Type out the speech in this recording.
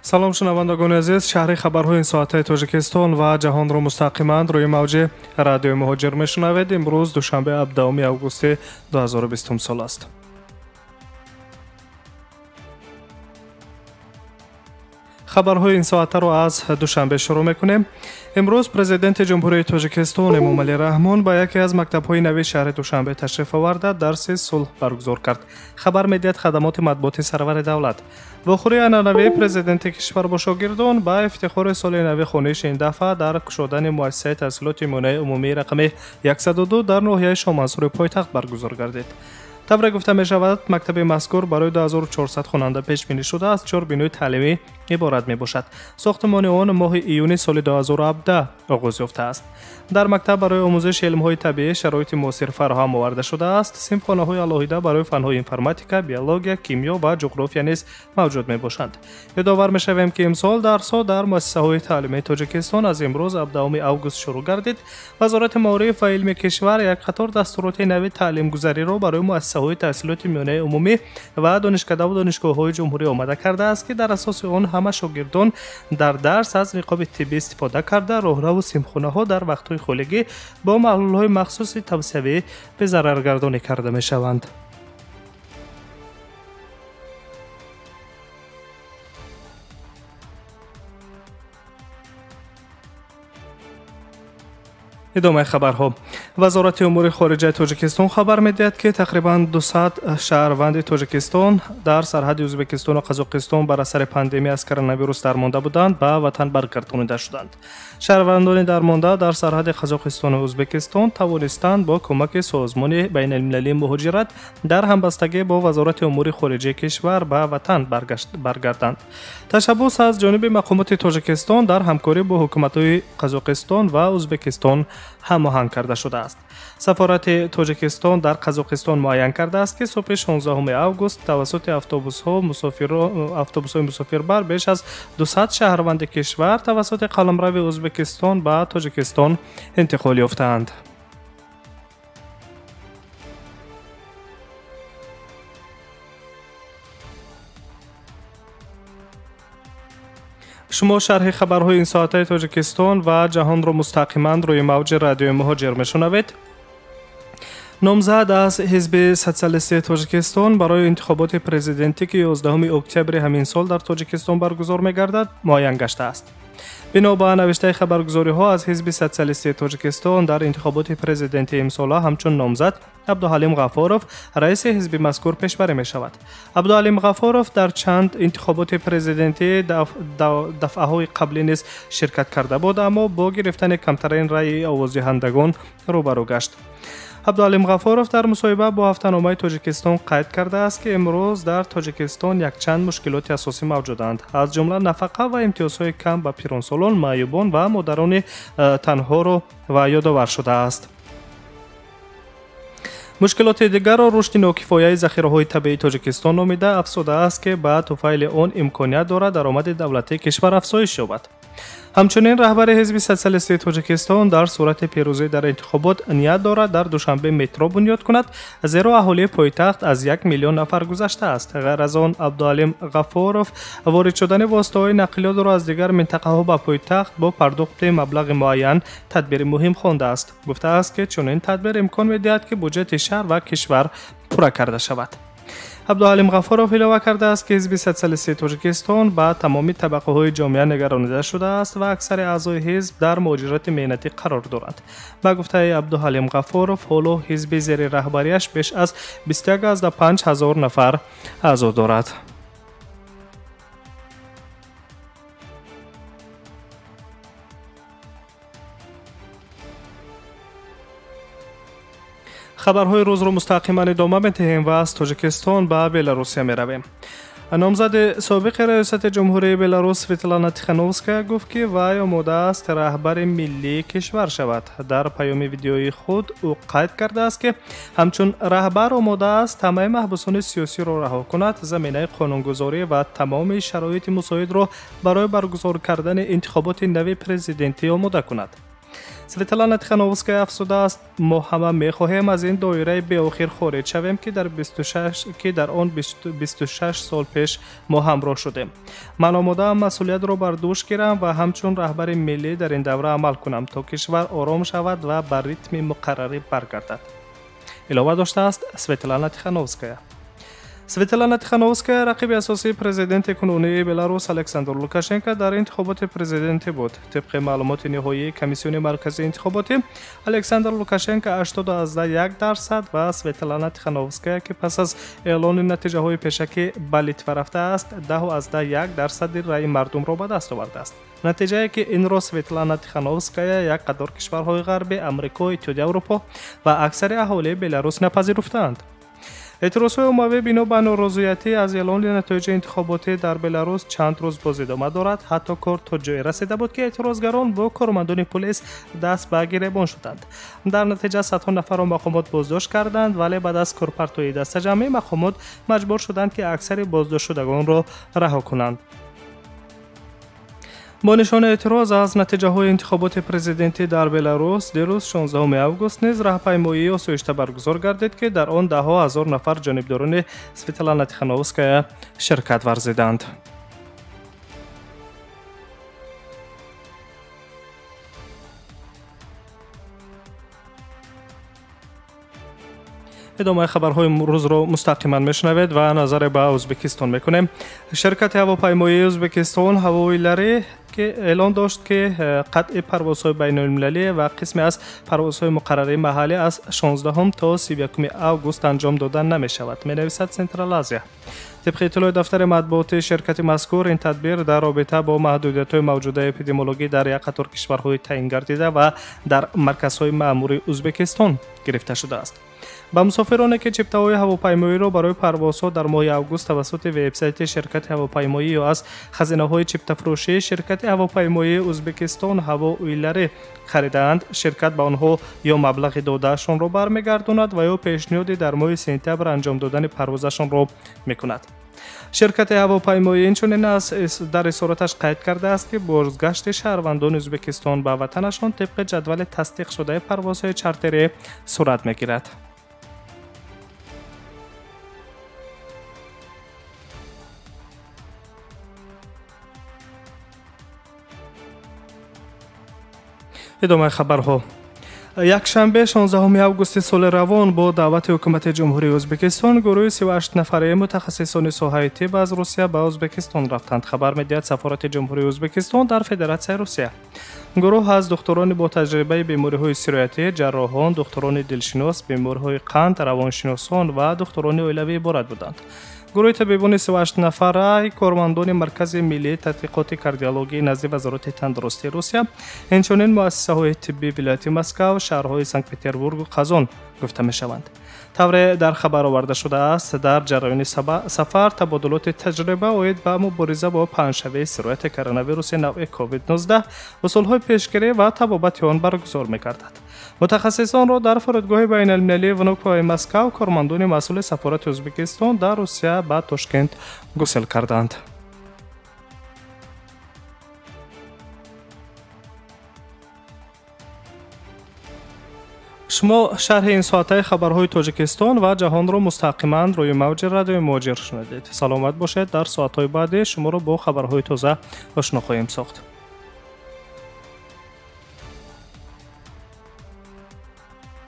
салом шунавандагони азиз, шаҳри хабарҳои ин соатаи тоҷикистон ва ҷаҳонро мустақиман рӯи мавҷи радиои муҳоҷир мешунавед. имрӯз душанбе 17 августи 2020 сол аст. хабарҳои ин соатаро аз душанбе шурӯъ мекунем. имрӯз президенти ҷумҳурии тоҷикистон эмомалӣ раҳмон ба яке аз мактабҳои нави шаҳри Душанбе ташриф оварда дарси сулҳ баргузор кард. хабар медиҳад хадамоти матбуоти сарвари давлат. вохӯрии анъанавии президенти кишвар бо шогирдон ба ифтихори соли нави хониши ин дафъа дар кушодани муассисаи таҳсилоти имонаи умумии рақами 102 дар ноҳияи шоҳмансури пойтахт баргузор гардид. табре гуфта мешавад, мактаби мазкур барои 2400 хонанда пешбинӣ шудааст. 4 бинои таълимӣ иборат мебошад. сохтмони он моҳи июни соли 2017 оғоз ёфтааст. дар мактаб барои омӯзиши илмҳои табиӣ шароити муосир фароҳам оварда шудааст. синфхонаҳои алоҳида барои фанҳои информатика, биология, кимиё ва ҷуғрофия низ мавҷуд мебошанд. ёдовар мешавем ки имсол дарсҳо дар муассисаҳои таълимии тоҷикистон аз имрӯз 17 август шурӯъ гардид. вазорати маориф ва илми кишвар як қатор дастуроти нави таълимгузариро барои муассисаҳои таҳсилоти миёнаи умумӣ ва донишкадаву донишгоҳҳои ҷумҳурӣ омада кардааст, ки дар асоси он ҳама шогирдон дар дарс аз ниқоби тиббӣ истифода карда роҳраву симхонаҳо дар вақтҳои холигӣ бо маҳлулҳои махсуси тавсявӣ безараргардонӣ карда мешаванд. идомаи хабарҳо. вазорати умури хориҷаи тоҷикистон хабар медиҳад, ки тақрибан 200 шаҳрванди тоҷикистон дар сарҳади ӯзбекистону қазоқистон бар асари пандемия аз коронавирус дармонда буданд ба ватан баргардонида шуданд. шаҳрвандони дармонда дар сарҳади қазоқистону ӯзбекистон тавонистанд бо кӯмаки созмони байналмилалии муҳоҷират дар ҳамбастагӣ бо вазорати умури хориҷаи кишвар ба ватан баргарданд. ташаббус аз ҷониби мақомоти тоҷикистон дар ҳамкорӣ бо ҳукуматҳои қазоқистон ва ӯзбекистон ҳамоҳанг карда шудааст. сафорати тоҷикистон дар қазоқистон муайян кардааст, ки субҳи 16 август тавассути автобусҳои мусофирбар беш аз 200 шаҳрванди кишвар тавассути қаламрави ӯзбекистон ба тоҷикистон интиқол ёфтаанд. шумо шарҳи хабарҳои ин соатаи тоҷикистон ва ҷаҳонро мустақиман рӯи мавҷи радиои муҳоҷир мешунавед. номзад аз ҳизби социалистии тоҷикистон барои интихоботи президентӣ, ки 11 октябри ҳамин сол дар тоҷикистон баргузор мегардад, муайян гаштааст. бино ба навиштаи хабаргузориҳо аз ҳизби социалистии тоҷикистон дар интихоботи президентии имсола ҳамчун номзад Абдуҳалим Ғаффоров раиси ҳизби мазкур пешбарӣ мешавад. Абдуҳалим Ғаффоров дар чанд интихоботи президентӣ дафъаҳои қаблӣ низ ширкат карда буд, аммо бо гирифтани камтарин раъйи овоздиҳандагон рӯбарӯ гашт. Абдуҳалим Ғаффоров дар мусоҳиба бо ҳафтаномаи Тоҷикистон қайд кардааст, ки имрӯз дар Тоҷикистон якчанд мушкилоти асосӣ мавҷуданд. аз ҷумла нафақа ва имтиёзҳои кам ба пиронсолон, маъюбон ва модарони танҳоро ва ёдовар шудааст. мушкилоти дигарро рушди нокифояи захираҳои табиии Тоҷикистон номида афзудааст, ки ба туфайли он имконият дорад даромади давлатии кишвар афзоиш ёбад. ҳамчунин раҳбари ҳизби социалистии тоҷикистон дар сурати пирӯзӣ дар интихобот ният дорад дар Душанбе метро бунёд кунад, зеро аҳолии пойтахт аз 1 миллион нафар гузаштааст. ғайр аз он, Абдуҳалим Ғаффоров ворид шудани воситаҳои нақлиётро аз дигар минтақаҳо ба пойтахт бо пардохти маблағи муайян тадбири муҳим хондааст. гуфтааст, ки чунин тадбир имкон медиҳад, ки буҷети шаҳр ва кишвар пурра карда шавад. Абдуҳалим Ғаффоров илова кардааст, ки ҳизби социалистии Тоҷикистон ба тамоми табақаҳои ҷомеа нигаронида шудааст ва аксари аъзои ҳизб дар муҳоҷирати меҳнатӣ қарор доранд. ба гуфтаи Абдуҳалим Ғаффоров, ҳоло ҳизби зери раҳбарияш беш аз 21,5 ҳазор нафар аъзо дорад. хабарҳои рӯзро мустақиман идома медиҳем ва аз Тоҷикистон ба Беларусия меравем. номзади собиқи раёсати ҷумҳурии Беларус Светлана Тихановская гуфт, ки вай омодааст раҳбари миллии кишвар шавад. дар паёми видеои худ ӯ қайд кардааст, ки ҳамчун раҳбар омодааст ҳамаи маҳбусони сиёсиро раҳо кунад, заминаи қонунгузорӣ ва тамоми шароити мусоидро барои баргузор кардани интихоботи нави президентӣ омода кунад. светлана тихановская афзудааст: мо ҳама мехоҳем аз ин доираи беохир хориҷ шавем, ки дар он 26 сол пеш мо ҳамроҳ шудем. ман омодаам масъулиятро бар дӯш гирам ва ҳамчун раҳбари миллӣ дар ин давра амал кунам, то кишвар ором шавад ва ба ритми муқаррарӣ баргардад. илова доштааст Светлана Тихановская. Светлана Тихановская рақиби асосии президенти кунунии Беларус Александр Лукашенко дар интихоботи президентӣ буд. Тибқи маълумоти ниҳоии комиссиони марказии интихоботи, Александр Лукашенко 81% ва Светлана Тихановская, ки пас аз эълони натиҷаҳои пешакӣ ба Литва рафтааст, 10.1% раъи мардумро ба даст овардааст. натиҷае ки инро Светлана Тихановская як қадор кишварҳои ғарбӣ, Амрико, Иттиҳодияи Аврупо ва аксари аҳолии Беларус напазируфтаанд. эътирозҳои оммавӣ бино ба норозиятӣ аз эълони натоиҷи интихоботӣ дар Беларус чанд рӯз боз идома дорад. ҳатто кор то ҷое расида буд, ки эътирозгарон бо кормандони пулис даст ба гиребон шуданд. дар натиҷа садҳо нафарро мақомот боздошт карданд, вале баъд аз корпартоии дастаҷамъӣ мақомот маҷбур шуданд, ки аксари боздоштшудагонро раҳо кунанд. бо нишони эътироз аз натиҷаҳои интихоботи президентӣ дар Беларус, дирӯз 16 август низ раҳпаймоии осоишта баргузор гардид, ки дар он даҳҳо ҳазор нафар ҷонибдорони Светлана Тихановская ширкат варзиданд. идомаи хабарҳои рӯзро мустақиман мешунавед ва назаре ба Ӯзбекистон мекунем. ширкати ҳавопаймоии Ӯзбекистон ҳаво ӯйлларӣ ки эълон дошт, ки қатъи парвозҳои байнулмилалӣ ва қисме аз парвозҳои муқаррарии маҳаллӣ аз 16 то 31 август анҷом дода намешавад, менависад Централ Азия. тибқи иттилои дафтари матбуоти ширкати мазкур, ин тадбир дар робита бо маҳдудиятҳои мавҷудаи эпидемиологӣ дар як қатор кишварҳои таъин гардида ва дар марказҳои маъмурии Ӯзбекистон гирифта шудааст. ба мусофироне ки чиптаҳои ҳавопаймоиро барои парвозҳо дар моҳи август тавассути вебсайти ширкати ҳавопаймоӣ ё аз хазинаҳои чиптафурӯшии ширкати ҳавопаймоии Ӯзбекистон ҳаво ӯйлларӣ харидаанд, ширкат ба онҳо ё маблағи додаашонро бармегардонад ва ё пешниҳоди дар моҳи сентябр анҷом додани парвозашонро мекунад. ширкати ҳавопаймоӣ инчунин дар исораташ қайд кардааст, ки бозгашти шаҳрвандони Ӯзбекистон ба ватанашон тибқи ҷадвали тасдиқшудаи парвозҳои чартерӣ сурат мегирад. идомаи хабарҳо. якшанбе 16 августи соли равон бо даъвати ҳукумати ҷумҳурии Ӯзбекистон гурӯҳи 38 нафараи мутахассисони соҳаи тиб аз Русия ба Ӯзбекистон рафтанд. хабар медиҳад сафорати ҷумҳурии Ӯзбекистон дар Федератсияи Русия. гурӯҳ аз духтурони бо таҷрибаи бемориҳои сурати, ҷарроҳон, духтурони дилшинос, бемориҳои қанд, равоншиносон ва духтурони ӯйлавӣ иборат буданд. гурӯҳи табибони 38 нафараи кормандони маркази миллии тадқиқоти кардиологии назди вазороти тандурустии Русия, инчунин муассисаҳои тиббии вилояти Москав, шаҳрҳои Санкт-Петербургу Қазон гуфта мешаванд. тавре дар хабар оварда шудааст, дар ҷараёни сафар табодулоти таҷриба оид ба мубориза бо паҳншавии сирояти коронавируси навъи COVID-19 усулҳои пешгирӣ ва табобати он баргузор мегардад. мутахассисонро дар фурудгоҳи байналмилалии Внуковаи Москав кормандони масъули сафорати Ӯзбекистон дар Русия ба Тошкент гусел карданд. шумо шарҳи ин соатаи хабарҳои Тоҷикистон ва ҷаҳонро мустақиман рӯи мавҷи радиои Муҳоҷир шунидед. саломат бошед. дар соатҳои баъдӣ шуморо бо хабарҳои тоза ошно хоҳем сохт.